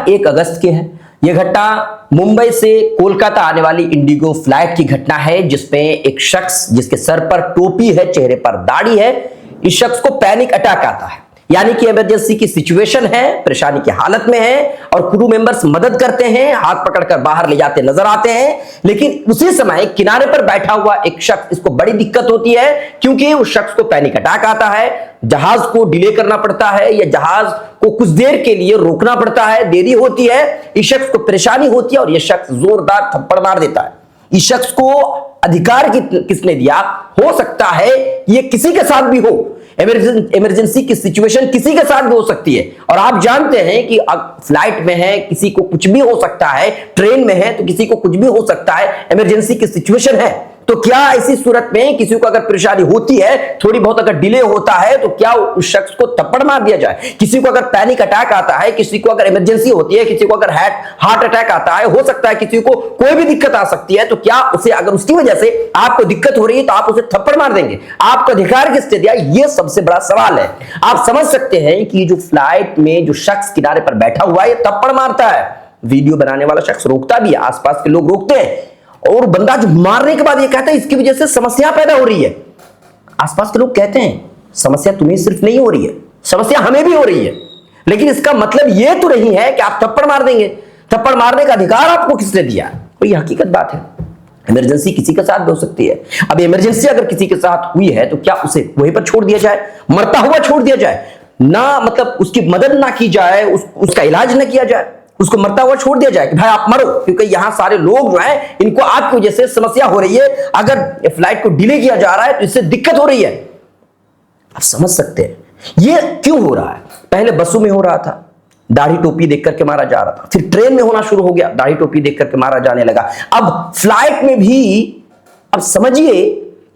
1 अगस्त की है। यह घटना मुंबई से कोलकाता आने वाली इंडिगो फ्लाइट की घटना है, जिसमें एक शख्स जिसके सर पर टोपी है, चेहरे पर दाढ़ी है, इस शख्स को पैनिक अटैक आता है। यानी कि इमरजेंसी की सिचुएशन है, परेशानी की हालत में है और क्रू मेंबर्स मदद करते हैं, हाथ पकड़कर बाहर ले जाते नजर आते हैं। लेकिन उसी समय किनारे पर बैठा हुआ एक शख्स, इसको बड़ी दिक्कत होती है क्योंकि उस शख्स को पैनिक अटैक आता है, जहाज को डिले करना पड़ता है या जहाज को कुछ देर के लिए रोकना पड़ता है, देरी होती है, इस शख्स को परेशानी होती है और यह शख्स जोरदार थप्पड़ मार देता है। इस शख्स को अधिकार किसने दिया? हो सकता है ये किसी के साथ भी हो, इमरजेंसी की सिचुएशन किसी के साथ भी हो सकती है। और आप जानते हैं कि फ्लाइट में है, किसी को कुछ भी हो सकता है, ट्रेन में है तो किसी को कुछ भी हो सकता है, इमरजेंसी की सिचुएशन है। तो क्या ऐसी सूरत में किसी को अगर परेशानी होती है, थोड़ी बहुत अगर डिले होता है, तो क्या उस शख्स को थप्पड़ मार दिया जाए? किसी को अगर पैनिक अटैक आता है, किसी को अगर इमरजेंसी होती है, किसी को अगर हार्ट अटैक आता है, हो सकता है किसी को कोई भी दिक्कत आ सकती है, तो क्या उसे, अगर उसकी वजह से आपको दिक्कत हो रही है तो आप उसे थप्पड़ मार देंगे? आपका अधिकार किसने दिया? यह सबसे बड़ा सवाल है। आप समझ सकते हैं कि जो फ्लाइट में जो शख्स किनारे पर बैठा हुआ है, थप्पड़ मारता है, वीडियो बनाने वाला शख्स रोकता भी है, आसपास के लोग रोकते हैं और बंदा जो मारने के बाद ये कहता है इसकी वजह से समस्या पैदा हो रही है। आसपास के लोग कहते हैं समस्या तुम्हें सिर्फ नहीं हो रही है, समस्या हमें भी हो रही है। लेकिन इसका मतलब ये तो नहीं है कि आप थप्पड़ मार देंगे। थप्पड़ मारने का अधिकार आपको किसने दिया? तो ये हकीकत बात है। इमरजेंसी किसी के साथ भी हो सकती है। अब इमरजेंसी अगर किसी के साथ हुई है तो क्या उसे वहीं पर छोड़ दिया जाए, मरता हुआ छोड़ दिया जाए ना? मतलब उसकी मदद ना की जाए, उसका इलाज ना किया जाए, उसको मरता हुआ छोड़ दिया जाए कि भाई आप मरो, क्योंकि यहां सारे लोग जो हैं इनको आपकी वजह से समस्या हो रही है, अगर फ्लाइट को डिले किया जा रहा है तो इससे दिक्कत हो रही है। आप समझ सकते हैं ये क्यों हो रहा है? पहले बसों में हो रहा था, दाढ़ी टोपी देख करके मारा जा रहा था, फिर ट्रेन में होना शुरू हो गया, दाढ़ी टोपी देख करके मारा जाने लगा, अब फ्लाइट में भी। अब समझिए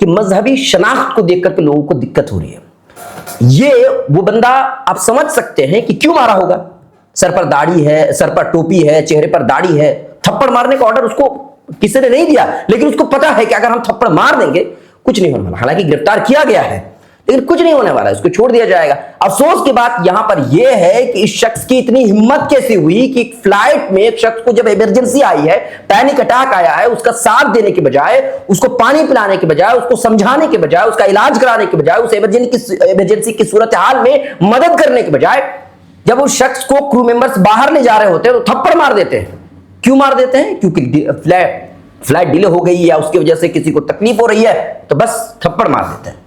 कि मजहबी शनाख्त को देख करके लोगों को दिक्कत हो रही है। ये वो बंदा, आप समझ सकते हैं कि क्यों मारा होगा। सर पर दाढ़ी है, सर पर टोपी है, चेहरे पर दाढ़ी है, थप्पड़ मारने का ऑर्डर उसको किसी ने नहीं दिया, लेकिन उसको पता है कि अगर हम थप्पड़ मार देंगे कुछ नहीं होने वाला। हालांकि गिरफ्तार किया गया है लेकिन कुछ नहीं होने वाला, उसको छोड़ दिया जाएगा। अफसोस की बात यहां पर यह है कि इस शख्स की इतनी हिम्मत कैसे हुई कि फ्लाइट में एक शख्स को जब इमरजेंसी आई है, पैनिक अटैक आया है, उसका साथ देने के बजाय, उसको पानी पिलाने के बजाय, उसको समझाने के बजाय, उसका इलाज कराने के बजाय, उस इमरजेंसी की सूरत हाल में मदद करने के बजाय, जब उस शख्स को क्रू मेंबर्स बाहर ले जा रहे होते हैं तो थप्पड़ मार देते हैं। क्यों मार देते हैं? क्योंकि फ्लाइट डिले हो गई या उसकी वजह से किसी को तकलीफ हो रही है तो बस थप्पड़ मार देते हैं।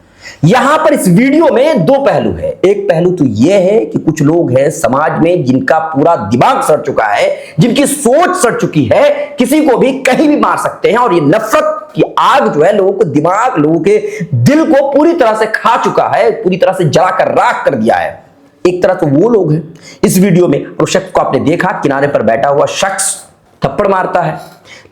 यहां पर इस वीडियो में 2 पहलू है। एक पहलू तो यह है कि कुछ लोग हैं समाज में जिनका पूरा दिमाग सड़ चुका है, जिनकी सोच सड़ चुकी है, किसी को भी कहीं भी मार सकते हैं और ये नफरत की आग जो है लोगों को, दिमाग, लोगों के दिल को पूरी तरह से खा चुका है, पूरी तरह से जलाकर राख कर दिया है। एक तरह तो वो लोग हैं इस वीडियो में, और शख्स को आपने देखा किनारे पर बैठा हुआ शख्स थप्पड़ मारता है।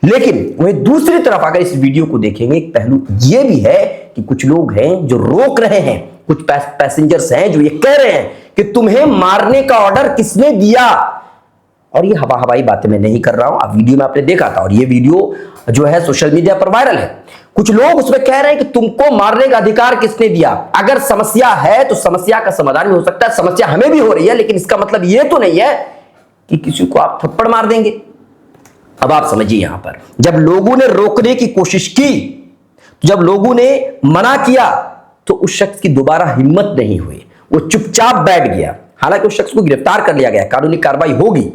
लेकिन वहीं दूसरी तरफ अगर इस वीडियो को देखेंगे, एक पहलू ये भी है कि कुछ लोग हैं जो रोक रहे हैं, कुछ पैसेंजर्स हैं जो ये कह रहे हैं कि तुम्हें मारने का ऑर्डर किसने दिया? और ये हवाई बातें मैं नहीं कर रहा हूं, आप वीडियो में आपने देखा था और ये वीडियो जो है सोशल मीडिया पर वायरल है। कुछ लोग उसमें कह रहे हैं कि तुमको मारने का अधिकार किसने दिया? अगर समस्या है तो समस्या का समाधान भी हो सकता है, समस्या हमें भी हो रही है, लेकिन इसका मतलब यह तो नहीं है कि किसी को आप थप्पड़ मार देंगे। अब आप समझिए, यहां पर जब लोगों ने रोकने की कोशिश की, जब लोगों ने मना किया, तो उस शख्स की दोबारा हिम्मत नहीं हुई, वो चुपचाप बैठ गया। हालांकि उस शख्स को गिरफ्तार कर लिया गया, कानूनी कार्रवाई होगी,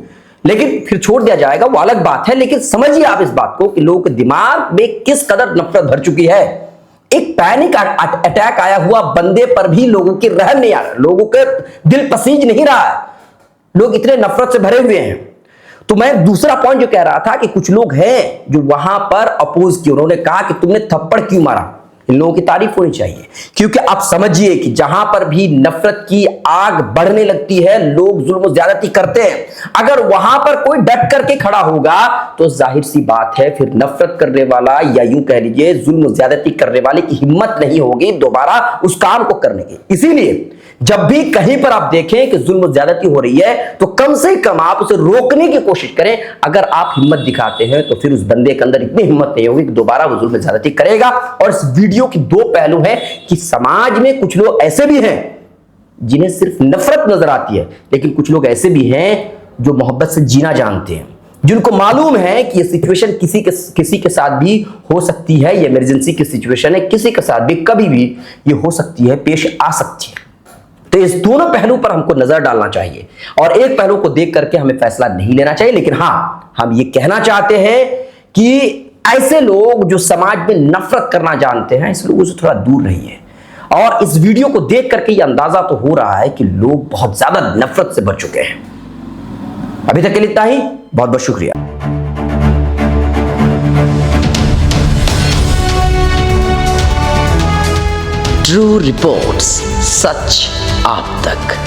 लेकिन फिर छोड़ दिया जाएगा, वो अलग बात है। लेकिन समझिए आप इस बात को कि लोगों के दिमाग में किस कदर नफरत भर चुकी है। एक पैनिक अटैक आया हुआ बंदे पर भी लोगों की रहम नहीं आ रहा, लोगों के दिल पसीज नहीं रहा है, लोग इतने नफरत से भरे हुए हैं। तो मैं दूसरा पॉइंट जो कह रहा था कि कुछ लोग हैं जो वहां पर अपोज किए, उन्होंने कहा कि तुमने थप्पड़ क्यों मारा। इन लोगों की तारीफ होनी चाहिए, क्योंकि आप समझिए कि जहां पर भी नफरत की आग बढ़ने लगती है, लोग जुल्म ज्यादती करते हैं। अगर वहां पर कोई डट करके खड़ा होगा तो जाहिर सी बात है फिर नफरत करने वाला, या यूं कह लीजिए जुल्म ज्यादती करने वाले की हिम्मत नहीं होगी दोबारा उस काम को करने की। इसीलिए जब भी कहीं पर आप देखें कि जुल्म ज्यादती हो रही है तो कम से कम आप उसे रोकने की कोशिश करें। अगर आप हिम्मत दिखाते हैं तो फिर उस बंदे के अंदर इतनी हिम्मत नहीं होगी कि दोबारा वो जुल्म ज्यादती करेगा। और इस वीडियो की 2 पहलू हैं कि समाज में कुछ लोग ऐसे भी हैं जिन्हें सिर्फ नफरत नजर आती है, लेकिन कुछ लोग ऐसे भी हैं जो मोहब्बत से जीना जानते हैं, जिनको मालूम है कि ये सिचुएशन किसी के साथ भी हो सकती है, ये इमरजेंसी की सिचुएशन है, किसी के साथ भी कभी भी ये हो सकती है, पेश आ सकती है। तो इस दोनों पहलू पर हमको नजर डालना चाहिए और एक पहलू को देख करके हमें फैसला नहीं लेना चाहिए। लेकिन हां, हम ये कहना चाहते हैं कि ऐसे लोग जो समाज में नफरत करना जानते हैं, इस लोगों से थोड़ा दूर रहिए। और इस वीडियो को देख करके ये अंदाजा तो हो रहा है कि लोग बहुत ज्यादा नफरत से बच चुके हैं। अभी तक के लिए इतना ही, बहुत बहुत शुक्रिया। ट्रू रिपोर्ट्स, सच आप तक।